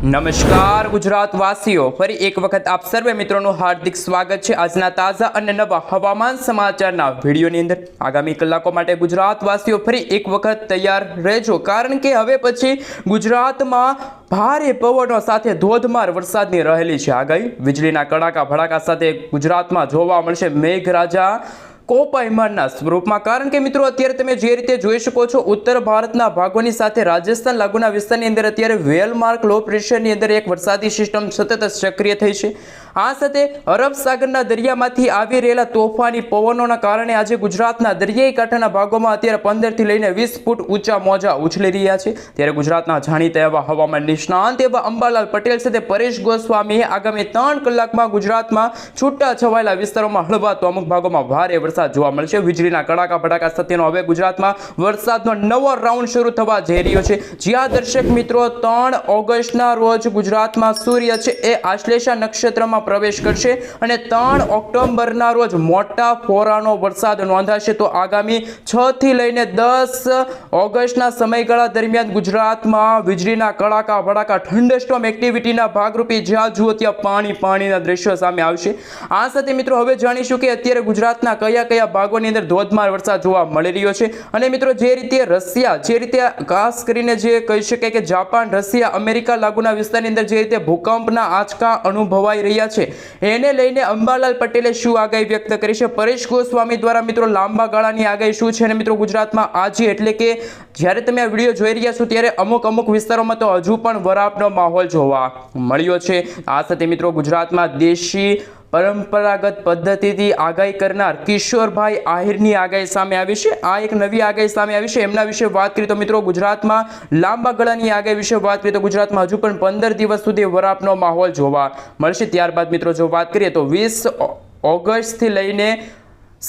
નમસ્કાર ગુજરાતવાસીઓ, ફરી એક વખત આપ સર્વે મિત્રોનું હાર્દિક સ્વાગત છે આજના તાજા અને નવા હવામાન સમાચારના વિડીયોની અંદર। આગામી કલાકો માટે ગુજરાતવાસીઓ ફરી એક વખત તૈયાર રહેજો, કારણ કે હવે પછી ગુજરાતમાં ભારે પવનો સાથે ધોધમાર વરસાદની રહેલી છે આગાહી। વીજળીના કડાકા ભડાકા સાથે ગુજરાતમાં જોવા મળશે મેઘરાજા કોપાયમાનના સ્વરૂપમાં, કારણ કે મિત્રો અત્યારે તમે જે રીતે જોઈ શકો છો, ઉત્તર ભારતના ભાગોની સાથે રાજસ્થાન લાગુના વિસ્તારની અંદર અત્યારે વેલમાર્ક લો પ્રેશરની અંદર એક વરસાદી સિસ્ટમ સતત સક્રિય થઈ છે। આ સાથે અરબ સાગરના દરિયામાંથી આવી રહેલા તોફાની પવનોના કારણે આજે ગુજરાતના દરિયાઈ કાંઠાના ભાગોમાં અત્યારે 15 થી લઈને 20 ફૂટ ઊંચા મોજા ઉછળી રહ્યા છે। ત્યારે ગુજરાતના જાણીતા એવા હવામાન નિષ્ણાંત એવા અંબાલાલ પટેલ સાથે પરેશ ગોસ્વામીએ આગામી 3 કલાકમાં ગુજરાતમાં છૂટા છવાયેલા વિસ્તારોમાં હળવા તો અમુક ભાગોમાં ભારે વરસાદ જોવા મળશે। વીજળીના કડાકા ભડાકા સાથેનો હવે ગુજરાતમાં વરસાદનો નવો રાઉન્ડ શરૂ થવા જઈ રહ્યો છે, જ્યાં દર્શક મિત્રો 3 ઓગસ્ટના રોજ ગુજરાતમાં સૂર્ય છે એ આશ્લેષા નક્ષત્રમાં પ્રવેશ કરશે અને 3 ઓક્ટોબરના રોજ મોટા ફોરાનો વરસાદ નોંધાશે। તો આગામી 6 થી લઈને 10 ઓગસ્ટના સમયગાળા દરમિયાન ગુજરાતમાં વીજળીના કડાકા ભડાકા થંડરસ્ટોર્મ એક્ટિવિટીના ભાગરૂપે જ્યાં જુઓ ત્યાં પાણીના દ્રશ્યો સામે આવશે। આ સાથે મિત્રો હવે જાણીશું કે અત્યારે ગુજરાતના કયા ભાગોની અંદર ધોધમાર વરસાદ જોવા મળી રહ્યો છે। અને મિત્રો જે રીતે રશિયા, જે રીતે ખાસ કરીને જે કહી શકાય કે જાપાન, રશિયા, અમેરિકા લાગુના વિસ્તારની અંદર જે રીતે ભૂકંપના આંચકા અનુભવાઈ રહ્યા છે, એને લઈને અંબાલાલ પટેલે શું આગાહી વ્યક્ત કરી છે, પરેશ ગોસ્વામી દ્વારા મિત્રો લાંબા ગાળાની આગાહી શું છે, અને મિત્રો ગુજરાતમાં આજે એટલે કે જ્યારે તમે આ વિડીયો જોઈ રહ્યા છો ત્યારે અમુક વિસ્તારોમાં તો હજુ પણ વરાપનો માહોલ જોવા મળ્યો છે। આ સાથે મિત્રો ગુજરાતમાં દેશી પરંપરાગત પદ્ધતિથી આગાહી કરનાર કિશોરભાઈ આહિરની આગાહી સામે આવી છે। આ એક નવી આગાહી સામે આવી છે, એમના વિશે વાત કરીએ તો મિત્રો ગુજરાતમાં લાંબા ગાળાની આગાહી વિશે વાત કરીએ તો ગુજરાતમાં હજુ પણ 15 દિવસ સુધી વરાપનો માહોલ જોવા મળશે। ત્યારબાદ મિત્રો જો વાત કરીએ તો 20 ઓગસ્ટથી લઈને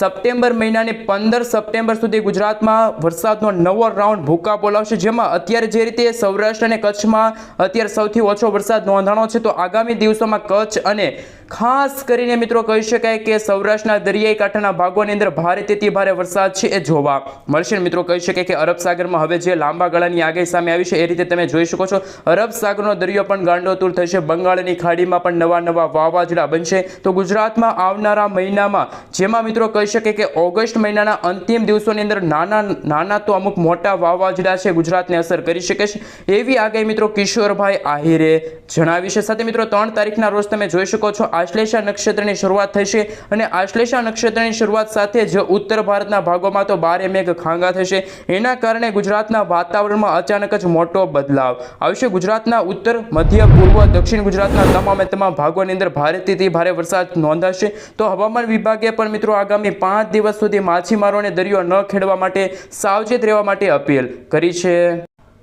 સપ્ટેમ્બર મહિનાની 15 સપ્ટેમ્બર સુધી ગુજરાતમાં વરસાદનો નવો રાઉન્ડ ભૂકા બોલાવશે, જેમાં અત્યારે જે રીતે સૌરાષ્ટ્ર અને કચ્છમાં અત્યારે સૌથી ઓછો વરસાદ નોંધાણો છે, તો આગામી દિવસોમાં કચ્છ અને ખાસ કરીને મિત્રો કહી શકાય કે સૌરાષ્ટ્રના દરિયાઈ કાંઠાના ભાગોની અંદર ભારેથી ભારે વરસાદ છે એ જોવા મળશે। મિત્રો કહી શકાય કે અરબ સાગરમાં હવે જે લાંબા ગાળાની આગાહી સામે આવી છે એ રીતે તમે જોઈ શકો છો, અરબ સાગરનો દરિયો પણ ગાંડોતુર થશે, બંગાળની ખાડીમાં પણ નવા વાવાઝોડા બનશે। તો ગુજરાતમાં આવનારા મહિનામાં જેમાં મિત્રો કહી શકે કે ઓગસ્ટ મહિનાના અંતિમ દિવસોની અંદર નાના તો અમુક મોટા વાવાઝોડા છે ગુજરાતને અસર કરી શકે છે, એવી આગાહી મિત્રો કિશોરભાઈ આહિરે જણાવી છે। સાથે મિત્રો 3 તારીખના રોજ તમે જોઈ શકો છો આશ્લેષા નક્ષત્રની શરૂઆત થશે અને આશ્લેષા નક્ષત્રની શરૂઆત સાથે જ ઉત્તર ભારતના ભાગોમાં તો ભારે મેઘ ખાંગા થશે। એના કારણે ગુજરાતના વાતાવરણમાં અચાનક જ મોટો બદલાવ આવશે। ગુજરાતના ઉત્તર, મધ્ય, પૂર્વ, દક્ષિણ ગુજરાતના તમામ ભાગોની અંદર ભારેથી ભારે વરસાદ નોંધાશે। તો હવામાન વિભાગે પણ મિત્રો આગામી 5 દિવસ સુધી માછીમારોને દરિયો ન ખેડવા માટે સાવચેત રહેવા માટે અપીલ કરી છે।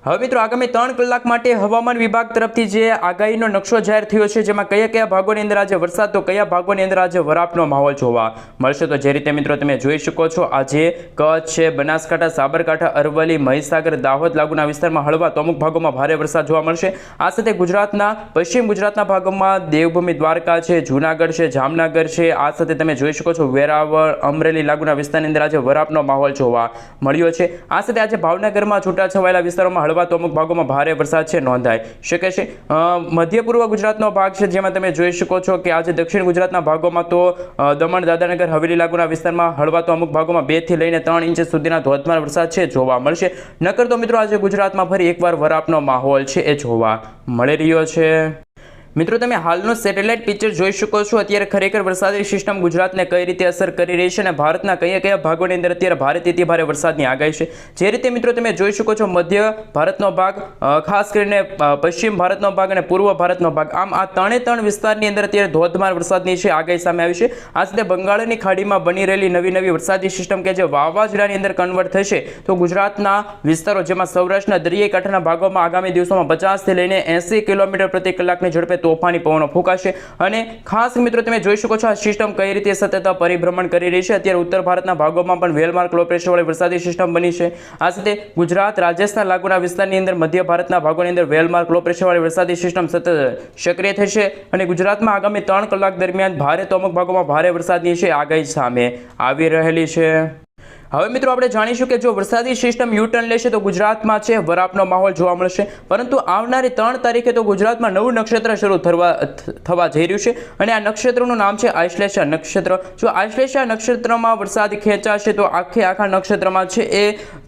હવે મિત્રો આગામી 3 કલાક માટે હવામાન વિભાગ તરફથી જે આગાહીનો નકશો જાહેર થયો છે, જેમાં કયા ભાગોની અંદર આજે વરસાદ તો કયા ભાગોની અંદર આજે વરાપનો માહોલ જોવા મળશે। તો જે રીતે મિત્રો તમે જોઈ શકો છો, આજે કચ્છ છે, બનાસકાંઠા, સાબરકાંઠા, અરવલ્લી, મહીસાગર, દાહોદ લાગુના વિસ્તારમાં હળવા તો અમુક ભાગોમાં ભારે વરસાદ જોવા મળશે। આ સાથે ગુજરાતના પશ્ચિમ ગુજરાતના ભાગોમાં દેવભૂમિ દ્વારકા છે, જૂનાગઢ છે, જામનગર છે, આ સાથે તમે જોઈ શકો છો વેરાવળ, અમરેલી લાગુના વિસ્તારની અંદર આજે વરાપનો માહોલ જોવા મળ્યો છે। આ સાથે આજે ભાવનગરમાં છૂટાછવાયેલા વિસ્તારોમાં તો અમુક ભાગોમાં ભારે વરસાદ છે નોંધાઈ શકે છે। મધ્ય પૂર્વ ગુજરાતનો ભાગ છે, જેમાં તમે જોઈ શકો છો કે આજે દક્ષિણ ગુજરાતના ભાગોમાં તો દમણ, દાદરાનગર હવેલી લાગુના વિસ્તારમાં હળવા તો અમુક ભાગોમાં 2 થી લઈને 3 ઇંચ સુધીના ધોધમાર વરસાદ છે જોવા મળશે। નકર તો મિત્રો આજે ગુજરાતમાં ફરી એકવાર વરાપનો માહોલ છે એ જોવા મળી રહ્યો છે। મિત્રો તમે હાલનું સેટેલાઇટ પિક્ચર જોઈ શકો છો, અત્યારે ખરેખર વરસાદી સિસ્ટમ ગુજરાતને કઈ રીતે અસર કરી રહી છે અને ભારતના કયા ભાગોની અંદર અત્યારે ભારેથી ભારે વરસાદની આગાહી છે। જે રીતે મિત્રો તમે જોઈ શકો છો, મધ્ય ભારતનો ભાગ, ખાસ કરીને પશ્ચિમ ભારતનો ભાગ અને પૂર્વ ભારતનો ભાગ, આમ આ 3 વિસ્તારની અંદર અત્યારે ધોધમાર વરસાદની છે આગાહી સામે આવી છે। આ સાથે બંગાળની ખાડીમાં બની રહેલી નવી વરસાદી સિસ્ટમ કે જે વાવાઝોડાની અંદર કન્વર્ટ થશે, તો ગુજરાતના વિસ્તારો જેમાં સૌરાષ્ટ્રના દરિયાઈ કાંઠાના ભાગોમાં આગામી દિવસોમાં 50 થી લઈને 80 કિલોમીટર પ્રતિ કલાકની ઝડપે તોફાની પવનો ફૂંકાશે। અને ખાસ મિત્રો તમે જોઈ શકો છો આ સિસ્ટમ કઈ રીતે સતત પરિભ્રમણ કરી રહી છે। અત્યારે ઉત્તર ભારતના ભાગોમાં પણ વેલમાર્ક લો પ્રેશરવાળી વરસાદી સિસ્ટમ બની છે। આ સાથે ગુજરાત, રાજસ્થાન લાગુના વિસ્તારની અંદર, મધ્ય ભારતના ભાગોની અંદર વેલમાર્ક લો પ્રેશરવાળી વરસાદી સિસ્ટમ સતત સક્રિય થશે અને ગુજરાતમાં આગામી 3 કલાક દરમિયાન ભારે તો અમુક ભાગોમાં ભારે વરસાદની છે આગાહી સામે આવી રહેલી છે। હવે મિત્રો આપણે જાણીશું કે જો વરસાદી સિસ્ટમ યુ ટર્ન લેશે તો ગુજરાતમાં છે વરાપનો માહોલ જોવા મળશે, પરંતુ આવનારી 3 તારીખે તો ગુજરાતમાં નવું નક્ષત્ર શરૂ થવા જઈ રહ્યું છે અને આ નક્ષત્રનું નામ છે આશ્લેષા નક્ષત્ર. જો આશ્લેષા નક્ષત્રમાં વરસાદ ખેંચાશે તો આખા નક્ષત્રમાં છે એ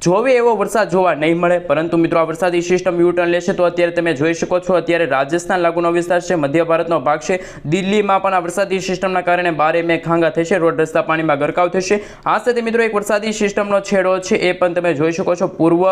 જોવે એવો વરસાદ જોવા નહીં મળે. પરંતુ મિત્રો આ વરસાદી સિસ્ટમ યુ ટર્ન લેશે તો અત્યારે તમે જોઈ શકો છો અત્યારે રાજસ્થાન લાગુનો વિસ્તાર છે, મધ્ય ભારતનો ભાગ છે, દિલ્હીમાં પણ આ વરસાદી સિસ્ટમના કારણે 12 મે ખાંગા થશે, રોડ રસ્તા પાણીમાં ગરકાવ થશે. આ સાથે મિત્રો એક વરસાદી સિસ્ટમનો છેડો છે એ પણ તમે જોઈ શકો છો. પૂર્વ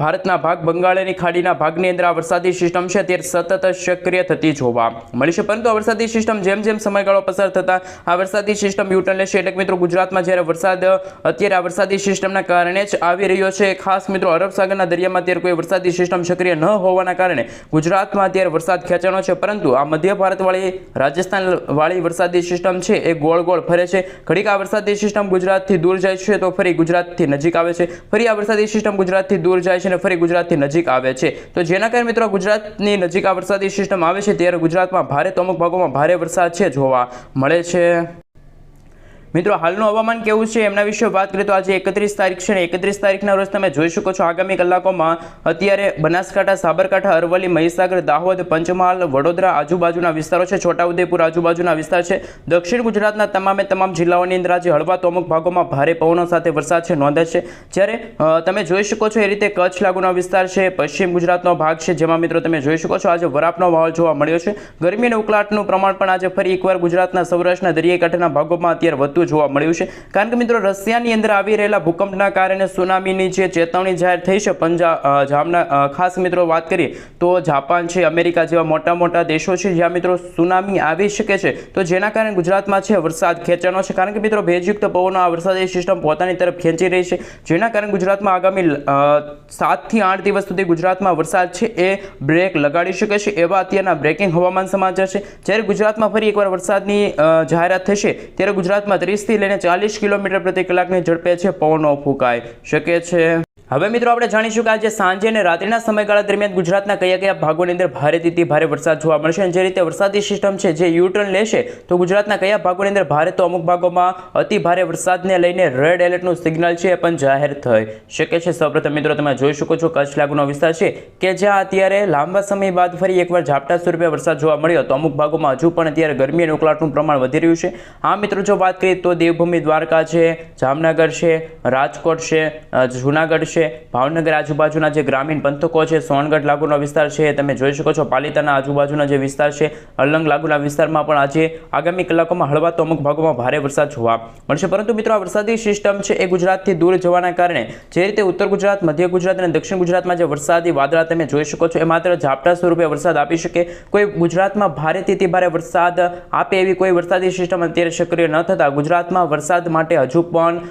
ભારતના ભાગ બંગાળની ખાડીના ભાગની અંદર આ વરસાદી સિસ્ટમ છે તે સતત સક્રિય થતી જોવા મળી છે. પરંતુ આ વરસાદી સિસ્ટમ જેમ સમયગાળો પસાર થતા આ વરસાદી સિસ્ટમ યુ ટર્ન લેશે. એટલે મિત્રો ગુજરાતમાં જ્યારે વરસાદ અત્યારે આ વરસાદી સિસ્ટમના કારણે જ આવી રહ્યો છે. ખાસ મિત્રો અરબ સાગરના દરિયામાં અત્યારે કોઈ વરસાદી સિસ્ટમ સક્રિય ન હોવાના કારણે ગુજરાતમાં અત્યારે વરસાદ ખેંચાનો છે. પરંતુ આ મધ્ય ભારતવાળી રાજસ્થાનવાળી વરસાદી સિસ્ટમ છે એ ગોળ ફરે છે. ઘડીક આ વરસાદી સિસ્ટમ ગુજરાતથી દૂર જાય છે તો ફરી ગુજરાતથી નજીક આવે છે, ફરી આ વરસાદી સિસ્ટમ ગુજરાતથી દૂર જાય છે અને ફરી ગુજરાતથી નજીક આવે છે. તો જેના કારણે મિત્રો ગુજરાતની નજીક આ વરસાદી સિસ્ટમ આવે છે ત્યારે ગુજરાતમાં ભારે તો અમુક ભાગોમાં ભારે વરસાદ છે જોવા મળે છે. મિત્રો હાલનું હવામાન કેવું છે એમના વિશે વાત કરીએ તો આજે 31 તારીખ છે ને 31 તારીખના રોજ તમે જોઈ શકો છો આગામી કલાકોમાં અત્યારે બનાસકાંઠા, સાબરકાંઠા, અરવલ્લી, મહીસાગર, દાહોદ, પંચમહાલ, વડોદરા આજુબાજુના વિસ્તારો છે, છોટાઉદેપુર આજુબાજુના વિસ્તાર છે, દક્ષિણ ગુજરાતના તમામ જિલ્લાઓની અંદર આજે હળવા તો અમુક ભાગોમાં ભારે પવનો સાથે વરસાદ છે નોંધાશે. જ્યારે તમે જોઈ શકો છો એ રીતે કચ્છ લાગુનો વિસ્તાર છે, પશ્ચિમ ગુજરાતનો ભાગ છે, જેમાં મિત્રો તમે જોઈ શકો છો આજે વરાપનો માહોલ જોવા મળ્યો છે. ગરમી અને ઉકળાટનું પ્રમાણ પણ આજે ફરી એકવાર ગુજરાતના સૌરાષ્ટ્રના દરિયાઈ કાંઠાના ભાગોમાં અત્યારે વધતું જોવા મળ્યું છે. કારણ કે મિત્રો રશિયાની અંદર આવી રહેલા ભૂકંપના કારણે સુનામીની જે ચેતવણી જાહેર થઈ છે ખાસ મિત્રો વાત કરીએ તો જાપાન છે, અમેરિકા જેવા મોટા દેશો છે જ્યાં મિત્રો સુનામી આવી શકે છે. તો જેના કારણે ગુજરાતમાં છે વરસાદ ખેંચાનો છે. કારણ કે મિત્રો ભેજયુક્ત પવનો આ વરસાદી સિસ્ટમ પોતાની તરફ ખેંચી રહી છે, જેના કારણે ગુજરાતમાં આગામી 7 થી 8 દિવસ સુધી ગુજરાતમાં વરસાદ છે એ બ્રેક લગાડી શકે છે. એવા અત્યારના બ્રેકિંગ હવામાન સમાચાર છે. જ્યારે ગુજરાતમાં ફરી એકવાર વરસાદની જાહેરાત થશે ત્યારે ગુજરાતમાં 30 થી લઈને 40 કિલોમીટર પ્રતિ કલાકની ઝડપે છે પવનો ફૂંકાઈ શકે છે. હવે મિત્રો આપણે જાણીશું કે આજે સાંજે અને રાત્રિના સમયગાળા દરમિયાન ગુજરાતના કયા ભાગોની અંદર ભારેથી ભારે વરસાદ જોવા મળશે અને જે રીતે વરસાદી સિસ્ટમ છે જે યુ ટર્ન લેશે તો ગુજરાતના કયા ભાગોની અંદર ભારે તો અમુક ભાગોમાં અતિ ભારે વરસાદને લઈને રેડ એલર્ટનું સિગ્નલ છે એ પણ જાહેર થઈ શકે છે. સૌપ્રથમ મિત્રો તમે જોઈ શકો છો કચ્છ લાગુનો વિસ્તાર છે કે જ્યાં અત્યારે લાંબા સમય બાદ ફરી એકવાર ઝાપટા સ્વરૂપે વરસાદ જોવા મળ્યો તો અમુક ભાગોમાં હજુ પણ અત્યારે ગરમી અને ઉકળાટનું પ્રમાણ વધી રહ્યું છે. આ મિત્રો જો વાત કરીએ તો દેવભૂમિ દ્વારકા છે, જામનગર છે, રાજકોટ છે, જૂનાગઢ છે, ભાવનગર આજુબાજુના જે ગ્રામીણ પંથકો છે, સોનગઢ લાગુનો વિસ્તાર છે, તમે જોઈ શકો છો પાલિતાના આજુબાજુના જે વિસ્તાર છે, અલંગ લાગુના વિસ્તારમાં પણ આજે આગામી કલાકોમાં હળવા તો અમુક ભાગોમાં ભારે વરસાદ જોવા મળશે. પરંતુ મિત્રો આ વરસાદી સિસ્ટમ છે એ ગુજરાતથી દૂર જવાના કારણે જે રીતે ઉત્તર ગુજરાત, મધ્ય ગુજરાત અને દક્ષિણ ગુજરાતમાં જે વરસાદી વાદળા તમે જોઈ શકો છો એ માત્ર ઝાપટા સ્વરૂપે વરસાદ આપી શકે. કોઈ ગુજરાતમાં ભારેથી ભારે વરસાદ આપે એવી કોઈ વરસાદી સિસ્ટમ અત્યારે સક્રિય ન થતા ગુજરાતમાં વરસાદ માટે હજુ પણ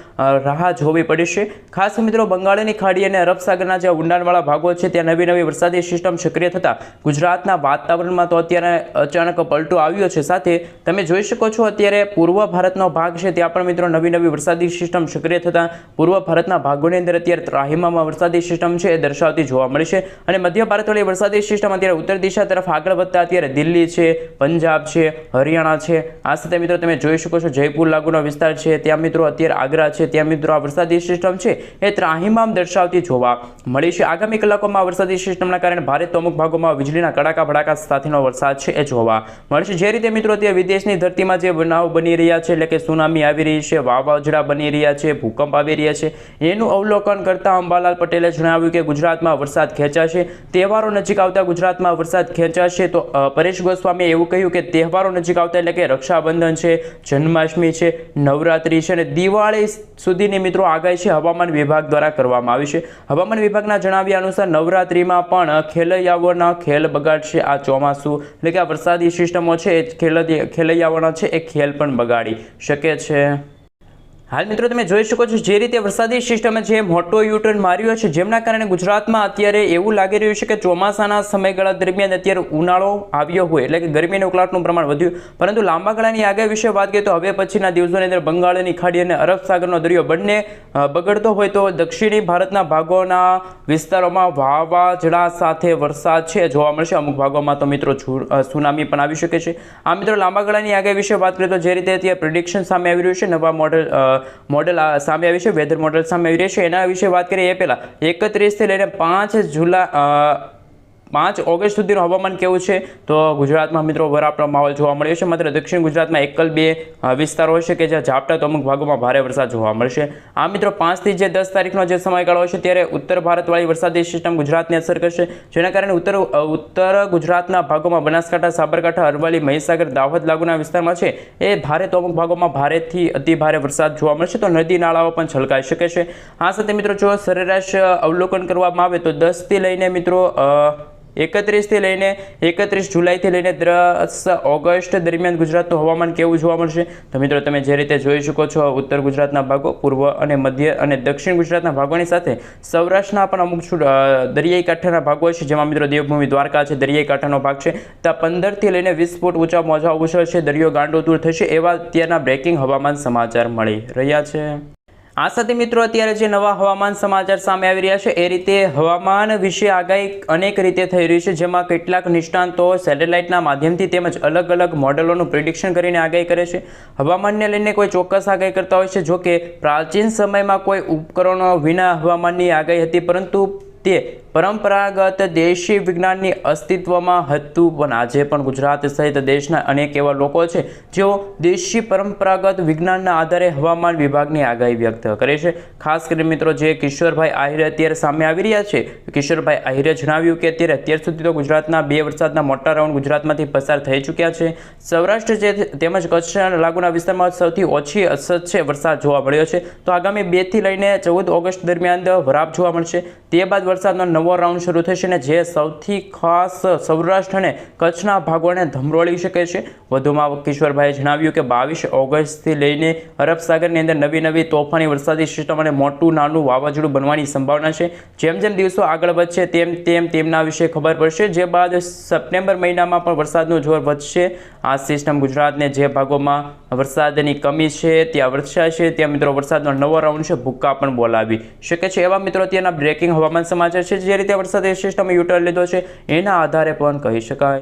રાહ જોવી પડશે. ખાસ મિત્રો બંગાળની ખાડી અને અરબ સાગરના જે ઊંડાણવાળા ભાગો છે ત્યાં નવી વરસાદી સિસ્ટમ સક્રિય થતા ગુજરાતના વાતાવરણમાં તો અત્યારે અચાનક પલટો આવ્યો છે. સાથે તમે જોઈ શકો છો અત્યારે પૂર્વ ભારતનો ભાગ છે ત્યાં પણ મિત્રો નવી વરસાદી સિસ્ટમ સક્રિય થતા પૂર્વ ભારતના ભાગોની અંદર અત્યારે ત્રાહિમામાં વરસાદી સિસ્ટમ છે એ દર્શાવતી જોવા મળે છે અને મધ્ય ભારતવાળી વરસાદી સિસ્ટમ અત્યારે ઉત્તર દિશા તરફ આગળ વધતા અત્યારે દિલ્હી છે, પંજાબ છે, હરિયાણા છે, આ સાથે મિત્રો તમે જોઈ શકો છો જયપુર લાગુનો વિસ્તાર છે ત્યાં મિત્રો અત્યારે આગ્રા છે ત્યાં મિત્રો આ વરસાદી સિસ્ટમ છે એ ત્રાહિમામ દર્શાવતી જોવા મળી છે. આગામી કલાકોમાં વરસાદી સિસ્ટમના કારણે ભારે તો અમુક ભાગોમાં વીજળીના કડાકા ભડાકા સાથેનો વરસાદ છે એ જોવા મળશે. જે રીતે મિત્રો અત્યારે વિદેશની ધરતીમાં જે બનાવ બની રહ્યા છે એટલે કે સુનામી આવી રહી છે, વાવાઝોડા બની રહ્યા છે, ભૂકંપ આવી રહ્યા છે, એનું અવલોકન કરતા અંબાલાલ પટેલે જણાવ્યું કે ગુજરાતમાં વરસાદ ખેંચાશે. તહેવારો નજીક આવતા ગુજરાતમાં વરસાદ ખેંચાશે. તો પરેશ ગોસ્વામીએ એવું કહ્યું કે તહેવારો નજીક આવતા એટલે કે રક્ષાબંધન છે, જન્માષ્ટમી છે, નવરાત્રી છે અને દિવાળી સુધીની મિત્રો આગાહી છે હવામાન વિભાગ દ્વારા કરવામાં આવી છે. હવામાન વિભાગના જણાવ્યા અનુસાર નવરાત્રીમાં પણ ખેલૈયાઓના ખેલ બગાડશે આ ચોમાસું, એટલે કે આ વરસાદી સિસ્ટમો છે એ ખેલૈયાઓના છે એ ખેલ પણ બગાડી શકે છે. હાલ મિત્રો તમે જોઈ શકો છો જે રીતે વરસાદી સિસ્ટમે જે મોટો યુટર્ન માર્યો છે જેમના કારણે ગુજરાતમાં અત્યારે એવું લાગી રહ્યું છે કે ચોમાસાના સમયગાળા દરમિયાન અત્યારે ઉનાળો આવ્યો હોય એટલે કે ગરમી અને ઉકળાટનું પ્રમાણ વધ્યું. પરંતુ લાંબા ગાળાની આગાહી વિશે વાત કરીએ તો હવે પછીના દિવસોની અંદર બંગાળની ખાડી અને અરબ સાગરનો દરિયો બંને બગડતો હોય તો દક્ષિણી ભારતના ભાગોના વિસ્તારોમાં વાવાઝોડા સાથે વરસાદ છે જોવા મળશે. અમુક ભાગોમાં તો મિત્રો સુનામી પણ આવી શકે છે. આ મિત્રો લાંબા ગાળાની આગાહી વિશે વાત કરીએ તો જે રીતે અત્યારે પ્રિડિક્શન સામે આવી રહ્યું છે નવા મોડેલ મોડેલ સામે આવી છે, વેધર મોડેલ સામે આવી રહી છે. એના વિશે વાત કરીએ એ પહેલાં 31 થી લઈને 5 ઓગસ્ટ સુધીનું હવામાન કેવું છે તો ગુજરાતમાં મિત્રો વરાપનો માહોલ જોવા મળ્યો છે. માત્ર દક્ષિણ ગુજરાતમાં એકલ બે વિસ્તારો હશે કે જ્યાં ઝાપટા તો અમુક ભાગોમાં ભારે વરસાદ જોવા મળશે. આ મિત્રો 5 થી 10 તારીખનો જે સમયગાળો હશે ત્યારે ઉત્તર ભારતવાળી વરસાદી સિસ્ટમ ગુજરાતને અસર કરશે, જેના કારણે ઉત્તર ગુજરાતના ભાગોમાં બનાસકાંઠા, સાબરકાંઠા, અરવલ્લી, મહીસાગર, દાહોદ લાગુના વિસ્તારમાં છે એ ભારે તો અમુક ભાગોમાં ભારેથી અતિ ભારે વરસાદ જોવા મળશે, તો નદી નાળાઓ પણ છલકાઈ શકે છે. આ સાથે મિત્રો જો સરેરાશ અવલોકન કરવામાં આવે તો 10 થી લઈને મિત્રો 31 થી લઈને 31 જુલાઈથી લઈને 10 ઓગસ્ટ દરમિયાન ગુજરાતનું હવામાન કેવું જોવા મળશે તો મિત્રો તમે જે રીતે જોઈ શકો છો, ઉત્તર ગુજરાતના ભાગો, પૂર્વ અને મધ્ય અને દક્ષિણ ગુજરાતના ભાગોની સાથે સૌરાષ્ટ્રના પણ અમુક દરિયાઈ કાંઠાના ભાગો છે, જેમાં મિત્રો દેવભૂમિ દ્વારકા છે, દરિયાઈ કાંઠાનો ભાગ છે, ત્યાં 15 થી લઈને 20 ફૂટ ઊંચા મોજા ઉછળશે, દરિયો ગાંડોતૂર થશે, એવા અત્યારના બ્રેકિંગ હવામાન સમાચાર મળી રહ્યા છે. આ સાથે મિત્રો અત્યારે જે નવા હવામાન સમાચાર સામે આવી રહ્યા છે એ રીતે હવામાન વિશે આગાહી અનેક રીતે થઈ રહી છે, જેમાં કેટલાક નિષ્ણાંતો સેટેલાઇટના માધ્યમથી તેમજ અલગ અલગ મોડેલોનું પ્રિડિક્શન કરીને આગાહી કરે છે. હવામાનને લઈને કોઈ ચોક્કસ આગાહી કરતા હોય છે. જો કે પ્રાચીન સમયમાં કોઈ ઉપકરણો વિના હવામાનની આગાહી હતી, પરંતુ તે પરંપરાગત દેશી વિજ્ઞાનની અસ્તિત્વમાં હતું. પણ આજે પણ ગુજરાત સહિત દેશના અનેક એવા લોકો છે જેઓ દેશી પરંપરાગત વિજ્ઞાનના આધારે હવામાન વિભાગની આગાહી વ્યક્ત કરે છે. ખાસ કરીને મિત્રો જે કિશોરભાઈ આહિરે અત્યારે સામે આવી રહ્યા છે, કિશોરભાઈ આહિરે જણાવ્યું કે અત્યાર સુધી તો ગુજરાતના 2 વરસાદના મોટા રાઉન્ડ ગુજરાતમાંથી પસાર થઈ ચૂક્યા છે. સૌરાષ્ટ્ર તેમજ કચ્છ લાગુના વિસ્તારમાં સૌથી ઓછી અસર છે વરસાદ જોવા મળ્યો છે, તો આગામી 2 થી લઈને 14 ઓગસ્ટ દરમિયાન વરાપ જોવા મળશે. તે બાદ વરસાદનો નવો રાઉન્ડ શરૂ થશે ને જે સૌથી ખાસ સૌરાષ્ટ્ર અને કચ્છના ભાગોને ધમરોળી શકે છે. વધુમાં કિશોરભાઈએ જણાવ્યું કે 22 ઓગસ્ટથી લઈને અરબ સાગરની અંદર નવી તોફાની વરસાદી સિસ્ટમ અને મોટું નાનું વાવાઝોડું બનવાની સંભાવના છે. જેમ જેમ દિવસો આગળ વધશે તેમ તેમના વિશે ખબર પડશે, જે બાદ સપ્ટેમ્બર મહિનામાં પણ વરસાદનું જોર વધશે. આ સિસ્ટમ ગુજરાતને જે ભાગોમાં વરસાદની કમી છે ત્યાં વરસાશે, ત્યાં મિત્રો વરસાદનો નવો રાઉન્ડ છે ભૂક્કા પણ બોલાવી શકે છે. એવા મિત્રો ત્યાંના બ્રેકિંગ હવામાન સમાચાર છે, જે રીતે વરસાદી સિસ્ટમે યુટર્ન લીધો છે એના આધારે પણ કહી શકાય.